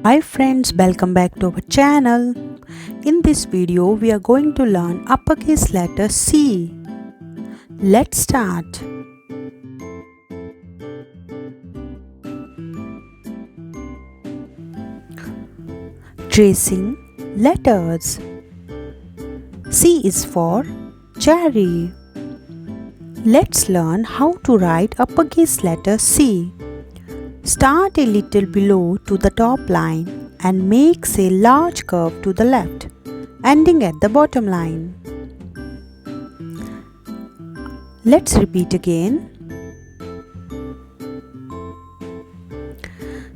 Hi friends, welcome back to our channel. In this video, we are going to learn uppercase letter C. Let's start. Tracing letters. C is for cherry. Let's learn how to write uppercase letter C. Start a little below to the top line and makes a large curve to the left, ending at the bottom line. Let's repeat again.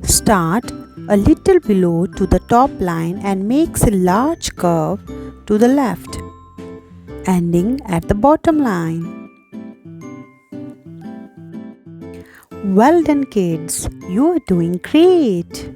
Start a little below to the top line and makes a large curve to the left, ending at the bottom line. Well done kids, you are doing great.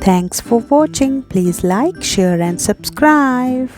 Thanks for watching. Please like, share and subscribe.